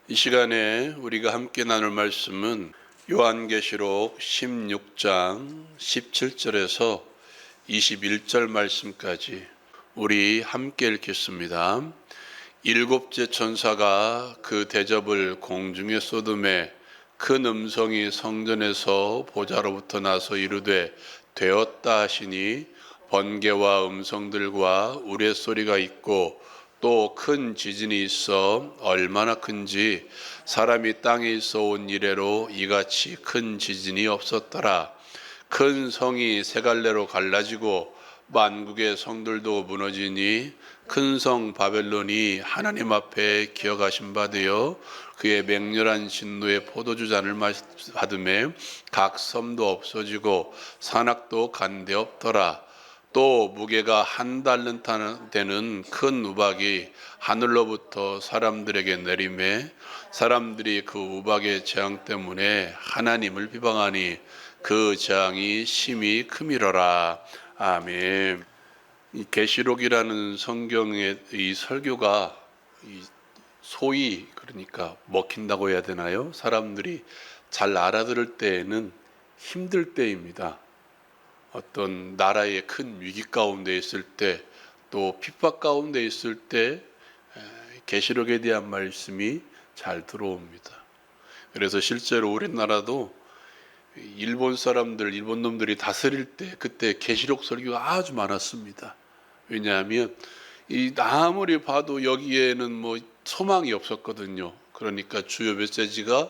이 시간에 우리가 함께 나눌 말씀은 요한계시록 16장 17절에서 21절 말씀까지 우리 함께 읽겠습니다. 일곱째 천사가 그 대접을 공중에 쏟음에 큰 음성이 성전에서 보좌로부터 나서 이르되 되었다 하시니 번개와 음성들과 우레소리가 있고 또 큰 지진이 있어 얼마나 큰지 사람이 땅에 있어 온 이래로 이같이 큰 지진이 없었더라. 큰 성이 세 갈래로 갈라지고 만국의 성들도 무너지니 큰 성 바벨론이 하나님 앞에 기어가신 바 되어 그의 맹렬한 진노의 포도주 잔을 받음에 각 섬도 없어지고 산악도 간데 없더라. 또 무게가 한 달란트 되는 큰 우박이 하늘로부터 사람들에게 내림에 사람들이 그 우박의 재앙 때문에 하나님을 비방하니 그 재앙이 심히 크미러라. 아멘. 이 계시록이라는 성경의 이 설교가 소위 그러니까 먹힌다고 해야 되나요? 사람들이 잘 알아들을 때에는 힘들 때입니다. 어떤 나라의 큰 위기 가운데 있을 때, 또 핍박 가운데 있을 때 계시록에 대한 말씀이 잘 들어옵니다. 그래서 실제로 우리나라도 일본 놈들이 다스릴 때 그때 계시록 설교가 아주 많았습니다. 왜냐하면 아무리 봐도 여기에는 뭐 소망이 없었거든요. 그러니까 주요 메시지가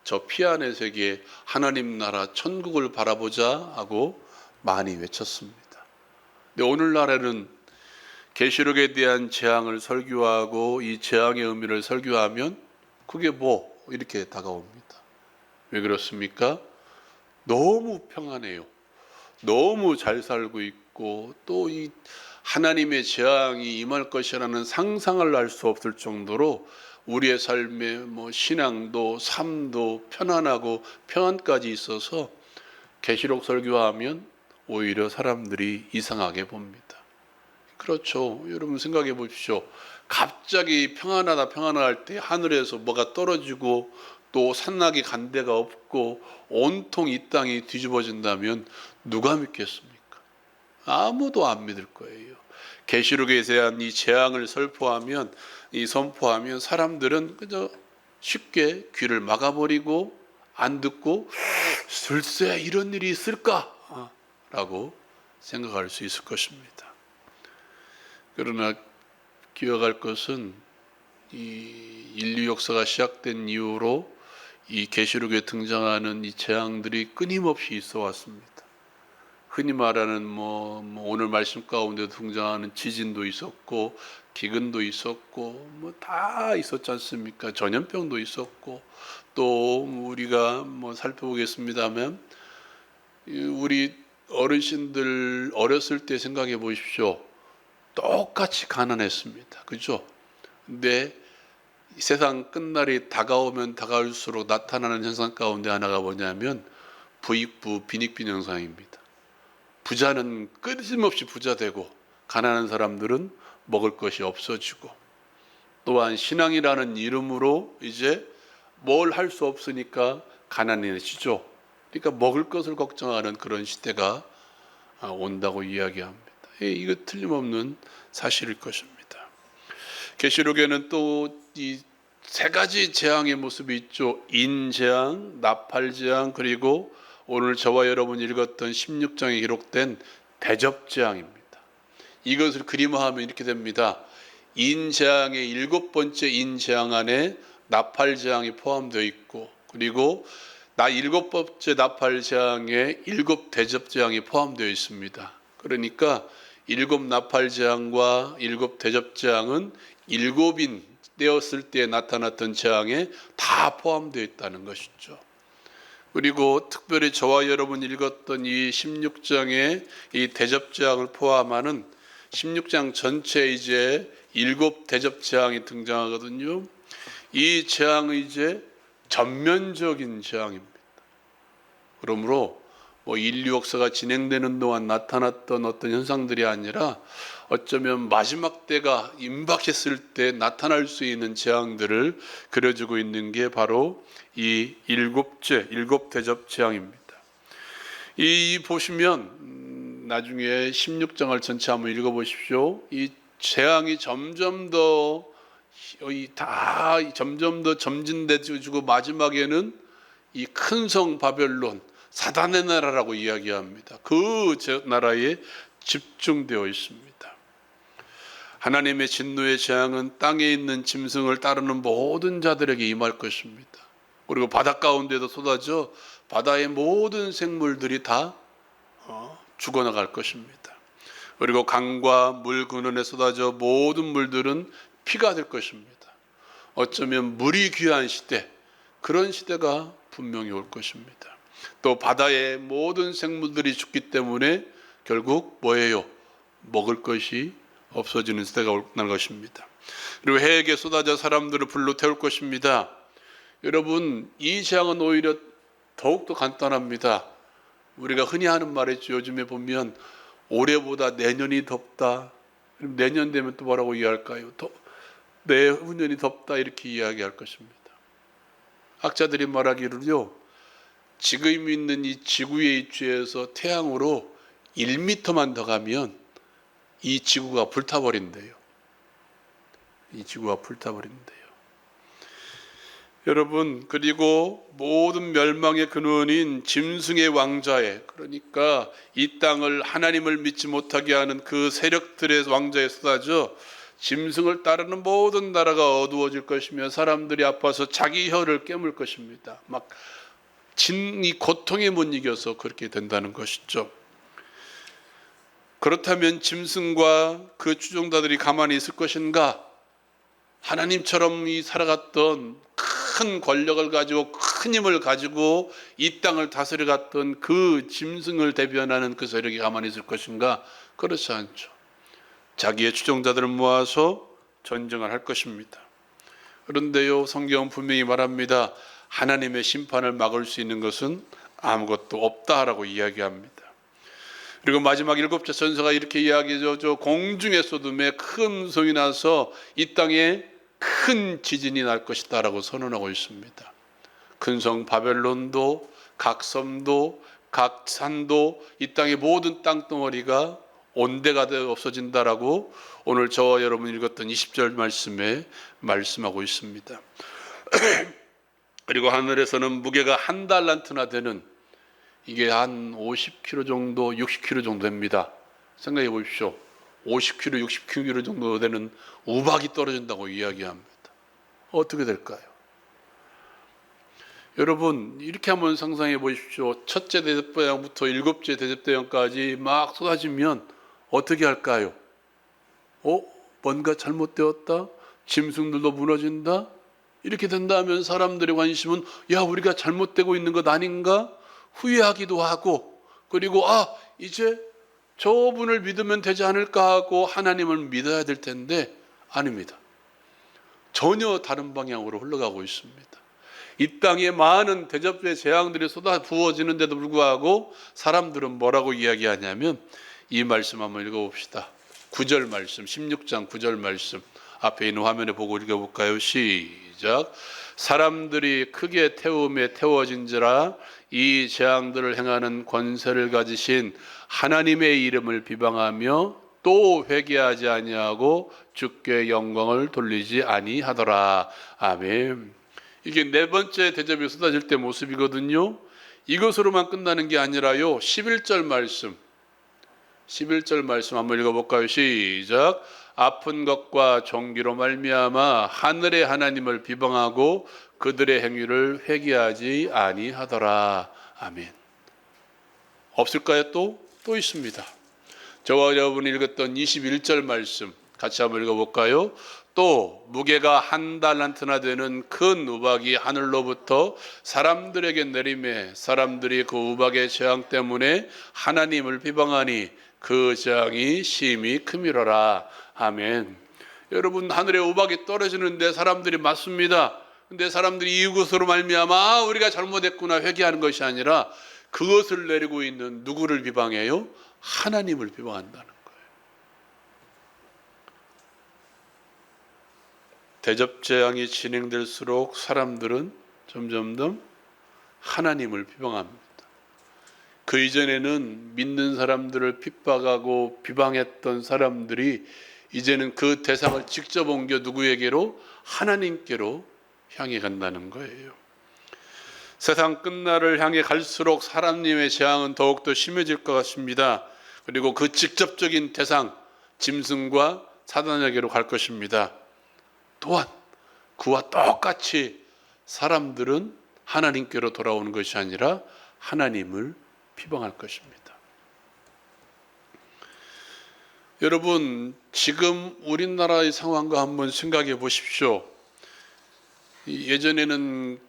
저 피안의 세계 하나님 나라 천국을 바라보자 하고 많이 외쳤습니다. 근데 오늘날에는 계시록에 대한 재앙을 설교하고 이 재앙의 의미를 설교하면 그게 뭐 이렇게 다가옵니다. 왜 그렇습니까? 너무 평안해요. 너무 잘 살고 있고 또 이 하나님의 재앙이 임할 것이라는 상상을 할 수 없을 정도로 우리의 삶의 뭐 신앙도 삶도 편안하고 평안까지 있어서 계시록 설교하면 오히려 사람들이 이상하게 봅니다. 그렇죠. 여러분 생각해 보십시오. 갑자기 평안하다 할 때 하늘에서 뭐가 떨어지고 또 산낙이 간 데가 없고 온통 이 땅이 뒤집어진다면 누가 믿겠습니까? 아무도 안 믿을 거예요. 계시록에 대한 이 재앙을 선포하면 사람들은 그저 쉽게 귀를 막아버리고 안 듣고 글쎄 이런 일이 있을까? 라고 생각할 수 있을 것입니다. 그러나 기억할 것은 이 인류 역사가 시작된 이후로 이 계시록에 등장하는 이 재앙들이 끊임없이 있어 왔습니다. 흔히 말하는 오늘 말씀 가운데 등장하는 지진도 있었고 기근도 있었고 다 있었지 않습니까? 전염병도 있었고 또 우리가 살펴보겠습니다만 우리 어르신들 어렸을 때 생각해 보십시오. 똑같이 가난했습니다. 그죠? 근데 세상 끝날이 다가오면 다가올수록 나타나는 현상 가운데 하나가 뭐냐면 부익부 빈익빈 현상입니다. 부자는 끊임없이 부자되고 가난한 사람들은 먹을 것이 없어지고 또한 신앙이라는 이름으로 이제 뭘 할 수 없으니까 가난해지죠. 그러니까 먹을 것을 걱정하는 그런 시대가 온다고 이야기합니다. 이거 틀림없는 사실일 것입니다. 계시록에는 또 이 세 가지 재앙의 모습이 있죠. 인재앙, 나팔재앙, 그리고 오늘 저와 여러분 읽었던 16장에 기록된 대접재앙입니다. 이것을 그림화하면 이렇게 됩니다. 인재앙의 7번째 인재앙 안에 나팔재앙이 포함되어 있고 그리고 7번째 나팔재앙에 7 대접재앙이 포함되어 있습니다. 그러니까 7 나팔재앙과 7 대접재앙은 7인 되었을 때 나타났던 재앙에 다 포함되어 있다는 것이죠. 그리고 특별히 저와 여러분 읽었던 이 16장의 이 대접재앙을 포함하는 16장 전체에 이제 7 대접재앙이 등장하거든요. 이 재앙은 이제 전면적인 재앙입니다. 그러므로 뭐 인류 역사가 진행되는 동안 나타났던 어떤 현상들이 아니라 어쩌면 마지막 때가 임박했을 때 나타날 수 있는 재앙들을 그려주고 있는 게 바로 이 일곱 대접 재앙입니다. 이 보시면 나중에 16장을 전체 한번 읽어보십시오. 이 재앙이 점점 더 점진되어지고 마지막에는 이 큰 성 바벨론, 사단의 나라라고 이야기합니다. 그 나라에 집중되어 있습니다. 하나님의 진노의 재앙은 땅에 있는 짐승을 따르는 모든 자들에게 임할 것입니다. 그리고 바다 가운데도 쏟아져 바다의 모든 생물들이 다 죽어나갈 것입니다. 그리고 강과 물 근원에 쏟아져 모든 물들은 피가 될 것입니다. 어쩌면 물이 귀한 시대, 그런 시대가 분명히 올 것입니다. 또 바다의 모든 생물들이 죽기 때문에 결국 뭐예요? 먹을 것이 없어지는 시대가 올 것입니다. 그리고 해에게 쏟아져 사람들을 불로 태울 것입니다. 여러분, 이 재앙은 오히려 더욱더 간단합니다. 우리가 흔히 하는 말이죠. 요즘에 보면 올해보다 내년이 덥다. 내년 되면 또 뭐라고 이야기할까요? 내후년이 덥다 이렇게 이야기할 것입니다. 학자들이 말하기를요, 지금 있는 이 지구의 위치에서 태양으로 1m만 더 가면 이 지구가 불타버린대요. 이 지구가 불타버린대요. 여러분, 그리고 모든 멸망의 근원인 짐승의 왕좌에, 그러니까 이 땅을 하나님을 믿지 못하게 하는 그 세력들의 왕좌에 쏟아져 짐승을 따르는 모든 나라가 어두워질 것이며 사람들이 아파서 자기 혀를 깨물 것입니다. 막 이 고통에 못 이겨서 그렇게 된다는 것이죠. 그렇다면 짐승과 그 추종자들이 가만히 있을 것인가? 하나님처럼 살아갔던 큰 권력을 가지고 큰 힘을 가지고 이 땅을 다스려갔던 그 짐승을 대변하는 그 세력이 가만히 있을 것인가? 그렇지 않죠. 자기의 추종자들을 모아서 전쟁을 할 것입니다. 그런데요, 성경은 분명히 말합니다. 하나님의 심판을 막을 수 있는 것은 아무것도 없다라고 이야기합니다. 그리고 마지막 7째 천사가 이렇게 이야기하죠. 공중의 소돔에 큰 소리 나서 이 땅에 큰 지진이 날 것이다 라고 선언하고 있습니다. 큰 성 바벨론도 각 섬도 각 산도 이 땅의 모든 땅덩어리가 온데가 없어진다라고 오늘 저와 여러분 읽었던 20절 말씀에 말씀하고 있습니다. 그리고 하늘에서는 무게가 한 달란트나 되는, 이게 한 50kg 정도, 60kg 정도 됩니다. 생각해 보십시오. 50kg, 60kg 정도 되는 우박이 떨어진다고 이야기합니다. 어떻게 될까요? 여러분, 이렇게 한번 상상해 보십시오. 첫째 대접대왕부터 7째 대접대왕까지 막 쏟아지면 어떻게 할까요? 뭔가 잘못되었다? 짐승들도 무너진다? 이렇게 된다면 사람들의 관심은 우리가 잘못되고 있는 것 아닌가? 후회하기도 하고, 그리고 이제 저분을 믿으면 되지 않을까 하고 하나님을 믿어야 될 텐데 아닙니다. 전혀 다른 방향으로 흘러가고 있습니다. 이 땅에 많은 대접의 재앙들이 쏟아 부어지는데도 불구하고 사람들은 뭐라고 이야기하냐면, 이 말씀 한번 읽어봅시다. 9절 말씀, 16장 9절 말씀 앞에 있는 화면에 보고 읽어볼까요? 시작. 사람들이 크게 태움에 태워진지라 이 재앙들을 행하는 권세를 가지신 하나님의 이름을 비방하며 또 회개하지 아니하고 주께 영광을 돌리지 아니하더라. 아멘. 이게 네 번째 대접이 쏟아질 때 모습이거든요. 이것으로만 끝나는 게 아니라요, 11절 말씀 한번 읽어볼까요? 시작. 아픈 것과 종기로 말미암아 하늘의 하나님을 비방하고 그들의 행위를 회개하지 아니하더라. 아멘. 없을까요? 또 있습니다. 저와 여러분이 읽었던 21절 말씀 같이 한번 읽어볼까요? 또 무게가 한 달란트나 되는 큰 우박이 하늘로부터 사람들에게 내리매 사람들이 그 우박의 재앙 때문에 하나님을 비방하니 그 재앙이 심히 크미러라. 아멘. 여러분, 하늘에 우박이 떨어지는데 사람들이 맞습니다. 근데 사람들이 이것으로 말미암아 우리가 잘못했구나 회개하는 것이 아니라 그것을 내리고 있는 누구를 비방해요? 하나님을 비방한다는 거예요. 대접재앙이 진행될수록 사람들은 점점 더 하나님을 비방합니다. 그 이전에는 믿는 사람들을 핍박하고 비방했던 사람들이 이제는 그 대상을 직접 옮겨 누구에게로? 하나님께로 향해 간다는 거예요. 세상 끝날을 향해 갈수록 하나님의 재앙은 더욱더 심해질 것 같습니다. 그리고 그 직접적인 대상, 짐승과 사단에게로 갈 것입니다. 또한 그와 똑같이 사람들은 하나님께로 돌아오는 것이 아니라 하나님을 비방할 것입니다. 여러분, 지금 우리나라의 상황과 한번 생각해 보십시오. 예전에는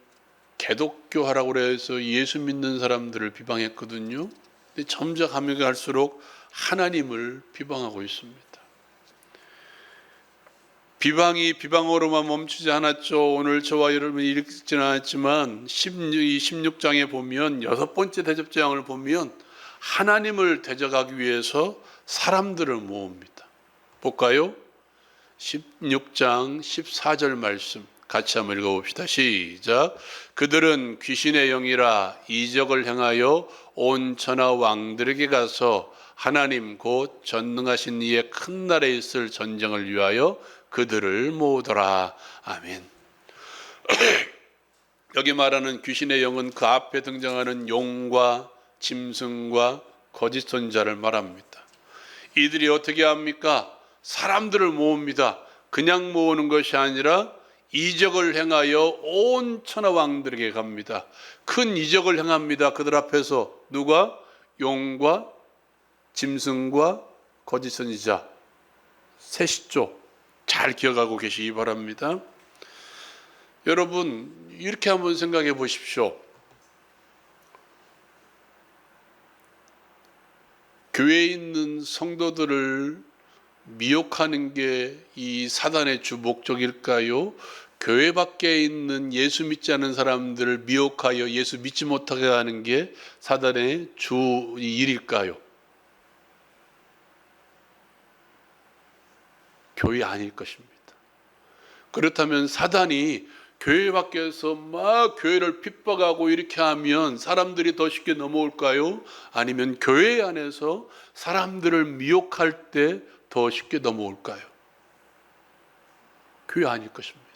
개독교하라고 해서 예수 믿는 사람들을 비방했거든요. 근데 점점 가면 갈수록 하나님을 비방하고 있습니다. 비방이 비방으로만 멈추지 않았죠. 오늘 저와 여러분이 읽지는 않았지만 16장에 보면 6번째 대접재앙을 보면 하나님을 대적하기 위해서 사람들을 모읍니다. 볼까요? 16장 14절 말씀 같이 한번 읽어봅시다. 시작. 그들은 귀신의 영이라 이적을 행하여 온 천하 왕들에게 가서 하나님 곧 전능하신 이의 큰 날에 있을 전쟁을 위하여 그들을 모으더라. 아멘. 여기 말하는 귀신의 영은 그 앞에 등장하는 용과 짐승과 거짓 선지자를 말합니다. 이들이 어떻게 합니까? 사람들을 모읍니다. 그냥 모으는 것이 아니라 이적을 행하여 온 천하 왕들에게 갑니다. 큰 이적을 행합니다. 그들 앞에서 누가? 용과 짐승과 거짓 선지자 셋이죠. 잘 기억하고 계시기 바랍니다. 여러분, 이렇게 한번 생각해 보십시오. 교회에 있는 성도들을 미혹하는 게 이 사단의 주 목적일까요? 교회 밖에 있는 예수 믿지 않은 사람들을 미혹하여 예수 믿지 못하게 하는 게 사단의 주 일일까요? 교회 아닐 것입니다. 그렇다면 사단이 교회 밖에서 막 교회를 핍박하고 이렇게 하면 사람들이 더 쉽게 넘어올까요? 아니면 교회 안에서 사람들을 미혹할 때 더 쉽게 넘어올까요? 교회 아닐 것입니다.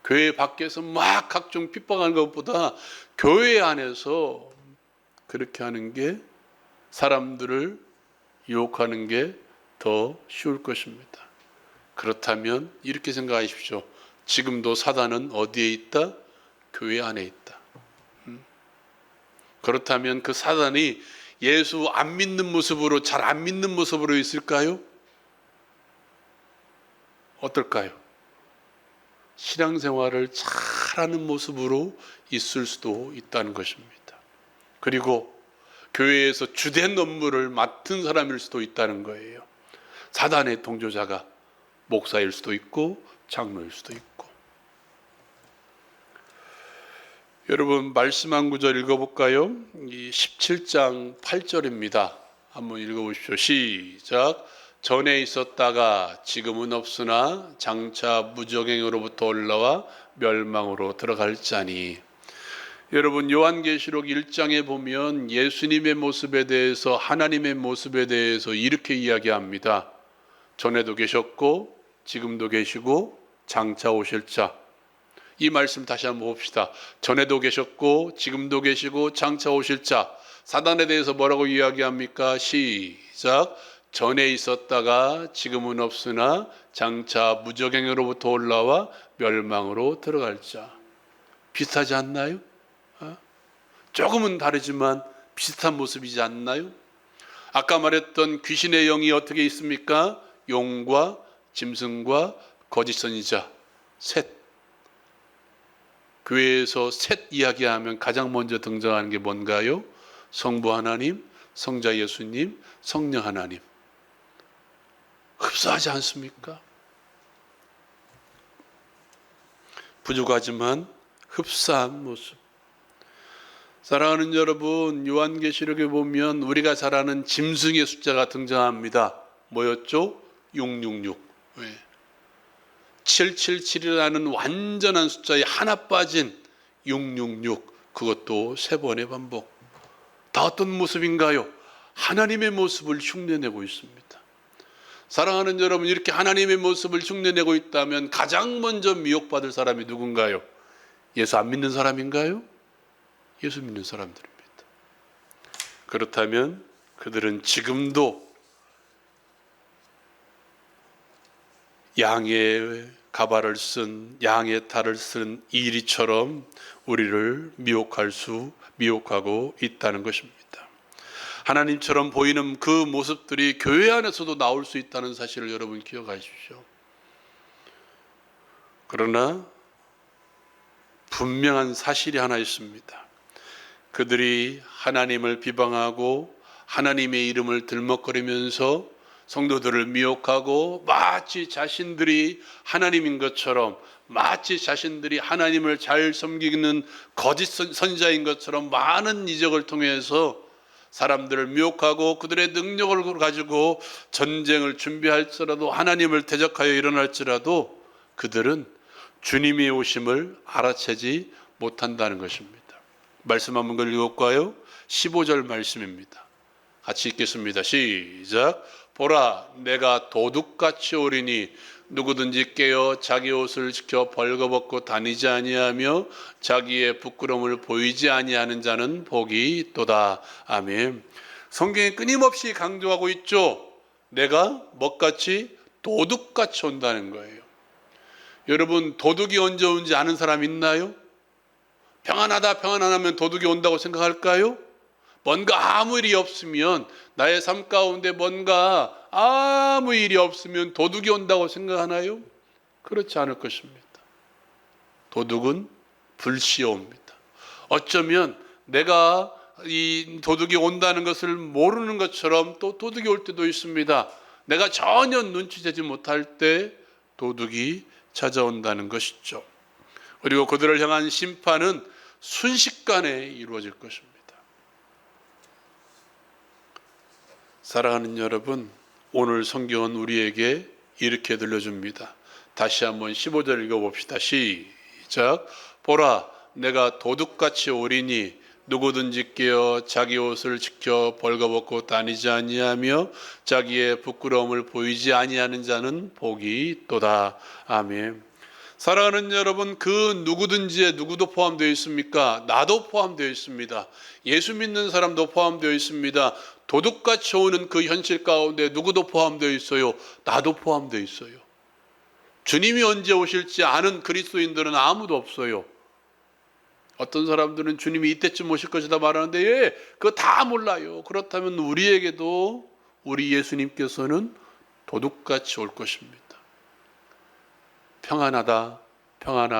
교회 밖에서 막 각종 핍박하는 것보다 교회 안에서 그렇게 하는 게 사람들을 유혹하는 게 더 쉬울 것입니다. 그렇다면 이렇게 생각하십시오. 지금도 사단은 어디에 있다? 교회 안에 있다. 그렇다면 그 사단이 예수 안 믿는 모습으로, 잘 안 믿는 모습으로 있을까요? 어떨까요? 신앙생활을 잘하는 모습으로 있을 수도 있다는 것입니다. 그리고 교회에서 주된 업무를 맡은 사람일 수도 있다는 거예요. 사단의 동조자가 목사일 수도 있고 장로일 수도 있고. 여러분, 말씀 한 구절 읽어볼까요? 이 17장 8절입니다. 한번 읽어보십시오. 시작. 전에 있었다가 지금은 없으나 장차 무정행으로부터 올라와 멸망으로 들어갈 자니. 여러분, 요한계시록 1장에 보면 예수님의 모습에 대해서, 하나님의 모습에 대해서 이렇게 이야기합니다. 전에도 계셨고 지금도 계시고 장차 오실 자. 이 말씀 다시 한번 봅시다. 전에도 계셨고 지금도 계시고 장차 오실 자. 사단에 대해서 뭐라고 이야기합니까? 시작. 전에 있었다가 지금은 없으나 장차 무적행으로부터 올라와 멸망으로 들어갈 자. 비슷하지 않나요? 조금은 다르지만 비슷한 모습이지 않나요? 아까 말했던 귀신의 영이 어떻게 있습니까? 용과 짐승과 거짓 선지자 셋. 교회에서 셋 이야기하면 가장 먼저 등장하는 게 뭔가요? 성부 하나님, 성자 예수님, 성령 하나님. 흡사하지 않습니까? 부족하지만 흡사한 모습. 사랑하는 여러분, 요한계시록에 보면 우리가 잘 아는 짐승의 숫자가 등장합니다. 뭐였죠? 666. 왜? 777이라는 완전한 숫자에 하나 빠진 666. 그것도 3번의 반복. 다 어떤 모습인가요? 하나님의 모습을 흉내내고 있습니다. 사랑하는 여러분, 이렇게 하나님의 모습을 흉내내고 있다면 가장 먼저 미혹받을 사람이 누군가요? 예수 안 믿는 사람인가요? 예수 믿는 사람들입니다. 그렇다면 그들은 지금도 양의 가발을 쓴, 양의 탈을 쓴 이리처럼 우리를 미혹하고 있다는 것입니다. 하나님처럼 보이는 그 모습들이 교회 안에서도 나올 수 있다는 사실을 여러분 기억하십시오. 그러나 분명한 사실이 하나 있습니다. 그들이 하나님을 비방하고 하나님의 이름을 들먹거리면서 성도들을 미혹하고 마치 자신들이 하나님인 것처럼, 마치 자신들이 하나님을 잘 섬기는 거짓 선자인 것처럼 많은 이적을 통해서 사람들을 미혹하고 그들의 능력을 가지고 전쟁을 준비할지라도, 하나님을 대적하여 일어날지라도 그들은 주님의 오심을 알아채지 못한다는 것입니다. 말씀 한번 읽어볼까요? 15절 말씀입니다. 같이 읽겠습니다. 시작. 보라, 내가 도둑같이 오리니 누구든지 깨어 자기 옷을 지켜 벌거벗고 다니지 아니하며 자기의 부끄러움을 보이지 아니하는 자는 복이 있도다. 아멘. 성경에 끊임없이 강조하고 있죠. 내가 뭐같이? 도둑같이 온다는 거예요. 여러분, 도둑이 언제 오는지 아는 사람 있나요? 평안하다 평안하면 도둑이 온다고 생각할까요? 뭔가 아무 일이 없으면, 나의 삶 가운데 뭔가 아무 일이 없으면 도둑이 온다고 생각하나요? 그렇지 않을 것입니다. 도둑은 불시에 옵니다. 어쩌면 내가 이 도둑이 온다는 것을 모르는 것처럼 또 도둑이 올 때도 있습니다. 내가 전혀 눈치채지 못할 때 도둑이 찾아온다는 것이죠. 그리고 그들을 향한 심판은 순식간에 이루어질 것입니다. 사랑하는 여러분, 오늘 성경은 우리에게 이렇게 들려줍니다. 다시 한번 15절 읽어봅시다. 시작. 보라, 내가 도둑같이 오리니 누구든지 깨어 자기 옷을 지켜 벌거벗고 다니지 아니하며 자기의 부끄러움을 보이지 아니하는 자는 복이 있도다. 아멘. 사랑하는 여러분, 그 누구든지에 누구도 포함되어 있습니까? 나도 포함되어 있습니다. 예수 믿는 사람도 포함되어 있습니다. 도둑같이 오는 그 현실 가운데 누구도 포함되어 있어요. 나도 포함되어 있어요. 주님이 언제 오실지 아는 그리스도인들은 아무도 없어요. 어떤 사람들은 주님이 이때쯤 오실 것이다 말하는데, 예, 그거 다 몰라요. 그렇다면 우리에게도 우리 예수님께서는 도둑같이 올 것입니다. 평안하다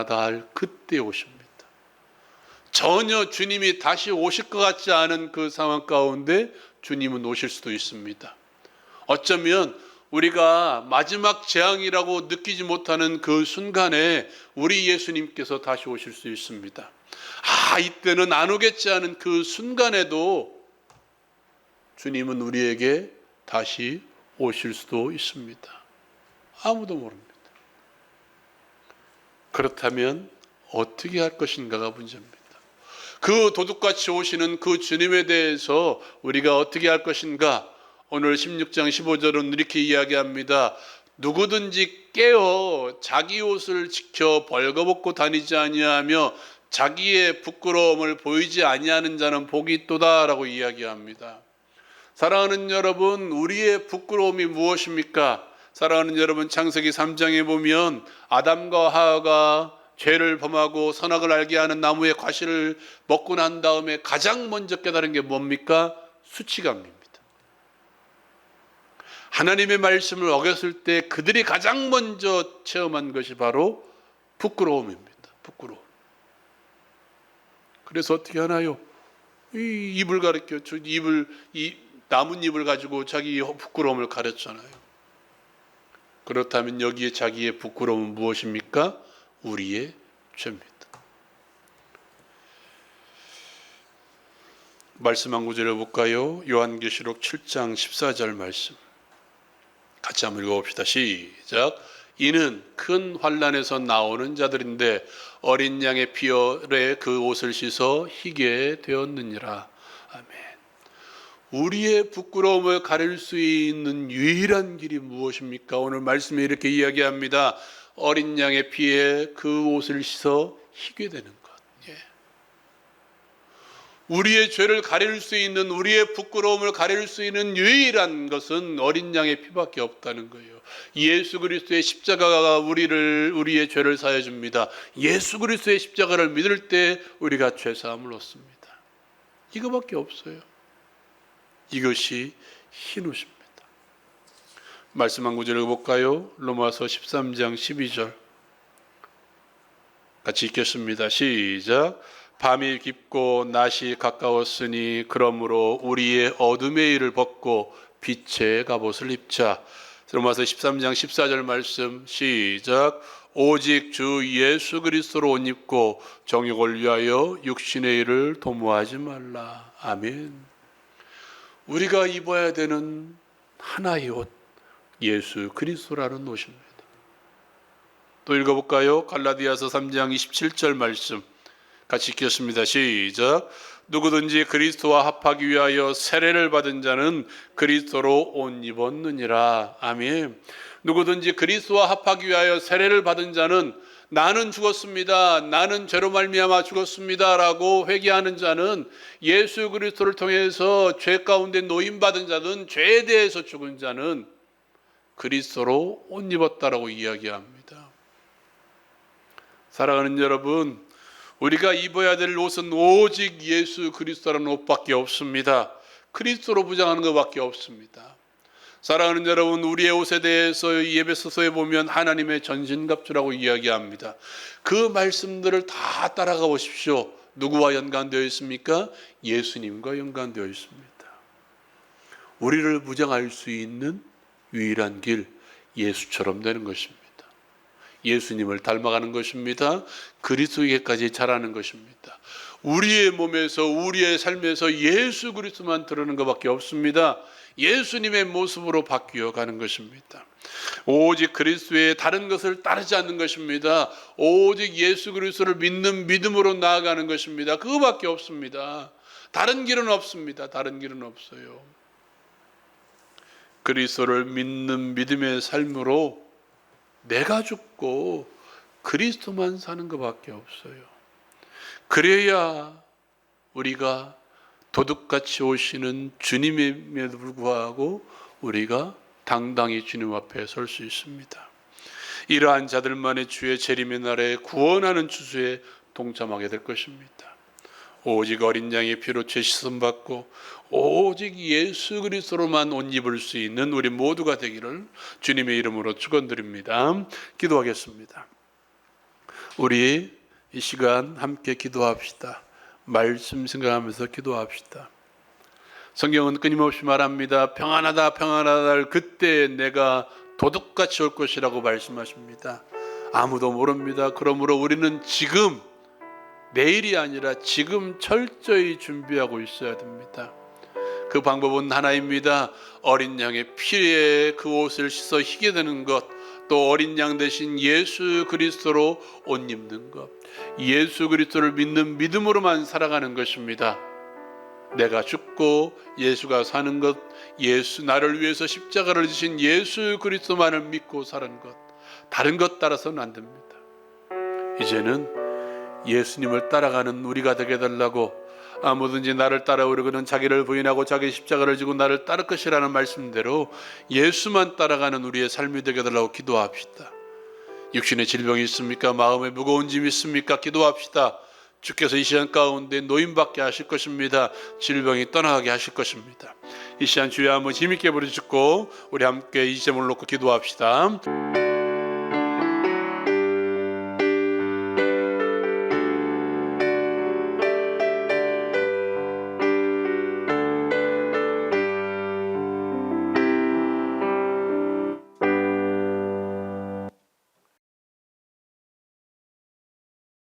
할 그때 오십니다. 전혀 주님이 다시 오실 것 같지 않은 그 상황 가운데 주님은 오실 수도 있습니다. 어쩌면 우리가 마지막 재앙이라고 느끼지 못하는 그 순간에 우리 예수님께서 다시 오실 수 있습니다. 이때는 안 오겠지 하는 그 순간에도 주님은 우리에게 다시 오실 수도 있습니다. 아무도 모릅니다. 그렇다면 어떻게 할 것인가가 문제입니다. 그 도둑같이 오시는 그 주님에 대해서 우리가 어떻게 할 것인가? 오늘 16장 15절은 이렇게 이야기합니다. 누구든지 깨어 자기 옷을 지켜 벌거벗고 다니지 아니하며 자기의 부끄러움을 보이지 아니하는 자는 복이 있도다라고 이야기합니다. 사랑하는 여러분, 우리의 부끄러움이 무엇입니까? 사랑하는 여러분, 창세기 3장에 보면 아담과 하와가 죄를 범하고 선악을 알게 하는 나무의 과실을 먹고 난 다음에 가장 먼저 깨달은 게 뭡니까? 수치감입니다. 하나님의 말씀을 어겼을 때 그들이 가장 먼저 체험한 것이 바로 부끄러움입니다. 부끄러움. 그래서 어떻게 하나요? 이 입을 가리켜, 이 나뭇잎을 가지고 자기 부끄러움을 가렸잖아요. 그렇다면 여기에 자기의 부끄러움은 무엇입니까? 우리의 죄입니다. 말씀 한 구절을 볼까요? 요한계시록 7장 14절 말씀 같이 한번 읽어봅시다. 시작. 이는 큰 환난에서 나오는 자들인데 어린 양의 피열에 그 옷을 씻어 희게 되었느니라. 아멘. 우리의 부끄러움을 가릴 수 있는 유일한 길이 무엇입니까? 오늘 말씀에 이렇게 이야기합니다. 어린 양의 피에 그 옷을 씻어 희게 되는 것. 우리의 죄를 가릴 수 있는, 우리의 부끄러움을 가릴 수 있는 유일한 것은 어린 양의 피밖에 없다는 거예요. 예수 그리스도의 십자가가 우리의 죄를 사해 줍니다. 예수 그리스도의 십자가를 믿을 때 우리가 죄 사함을 얻습니다. 이거밖에 없어요. 이것이 흰 옷입니다. 말씀 한 구절을 볼까요? 로마서 13장 12절 같이 읽겠습니다. 시작. 밤이 깊고 낮이 가까웠으니 그러므로 우리의 어둠의 일을 벗고 빛의 갑옷을 입자. 로마서 13장 14절 말씀 시작. 오직 주 예수 그리스도로 옷 입고 정욕을 위하여 육신의 일을 도모하지 말라. 아멘. 우리가 입어야 되는 하나의 옷, 예수 그리스도라는 옷입니다. 또 읽어볼까요? 갈라디아서 3장 27절 말씀 같이 읽겠습니다. 시작. 누구든지 그리스도와 합하기 위하여 세례를 받은 자는 그리스도로 옷 입었느니라. 아멘. 누구든지 그리스도와 합하기 위하여 세례를 받은 자는 나는 죽었습니다. 나는 죄로 말미암아 죽었습니다. 라고 회개하는 자는 예수 그리스도를 통해서 죄 가운데 노임받은 자는 죄에 대해서 죽은 자는 그리스도로 옷 입었다라고 이야기합니다. 사랑하는 여러분, 우리가 입어야 될 옷은 오직 예수 그리스도라는 옷밖에 없습니다. 그리스도로 부장하는 것밖에 없습니다. 사랑하는 여러분, 우리의 옷에 대해서 에베소서에 보면 하나님의 전신갑주라고 이야기합니다. 그 말씀들을 다 따라가 보십시오. 누구와 연관되어 있습니까? 예수님과 연관되어 있습니다. 우리를 부장할 수 있는 유일한 길, 예수처럼 되는 것입니다. 예수님을 닮아가는 것입니다. 그리스도에게까지 자라는 것입니다. 우리의 몸에서, 우리의 삶에서 예수 그리스도만 드러나는 것밖에 없습니다. 예수님의 모습으로 바뀌어 가는 것입니다. 오직 그리스도의 다른 것을 따르지 않는 것입니다. 오직 예수 그리스도를 믿는 믿음으로 나아가는 것입니다. 그거밖에 없습니다. 다른 길은 없습니다. 다른 길은 없어요. 그리스도를 믿는 믿음의 삶으로 내가 죽고 그리스도만 사는 것밖에 없어요. 그래야 우리가 도둑같이 오시는 주님임에도 불구하고 우리가 당당히 주님 앞에 설 수 있습니다. 이러한 자들만의 주의 재림의 날에 구원하는 추수에 동참하게 될 것입니다. 오직 어린 양의 피로 죄 씻음 받고 오직 예수 그리스도로만 옷 입을 수 있는 우리 모두가 되기를 주님의 이름으로 축원드립니다. 기도하겠습니다. 우리 이 시간 함께 기도합시다. 말씀 생각하면서 기도합시다. 성경은 끊임없이 말합니다. 평안하다 평안하다 그때 내가 도둑같이 올 것이라고 말씀하십니다. 아무도 모릅니다. 그러므로 우리는 지금 내일이 아니라 지금 철저히 준비하고 있어야 됩니다. 그 방법은 하나입니다. 어린 양의 피에 그 옷을 씻어 희게 되는 것, 또 어린 양 대신 예수 그리스도로 옷 입는 것, 예수 그리스도를 믿는 믿음으로만 살아가는 것입니다. 내가 죽고 예수가 사는 것, 예수 나를 위해서 십자가를 지신 예수 그리스도만을 믿고 사는 것, 다른 것 따라서는 안 됩니다. 이제는 예수님을 따라가는 우리가 되게 해달라고, 아무든지 나를 따라오려거든 자기를 부인하고 자기 십자가를 지고 나를 따를 것이라는 말씀대로 예수만 따라가는 우리의 삶이 되게 해달라고 기도합시다. 육신의 질병이 있습니까? 마음에 무거운 짐이 있습니까? 기도합시다. 주께서 이 시간 가운데 노임받게 하실 것입니다. 질병이 떠나가게 하실 것입니다. 이 시간 주여 한번 힘있게 부르짖고 우리 함께 이 제목을 놓고 기도합시다.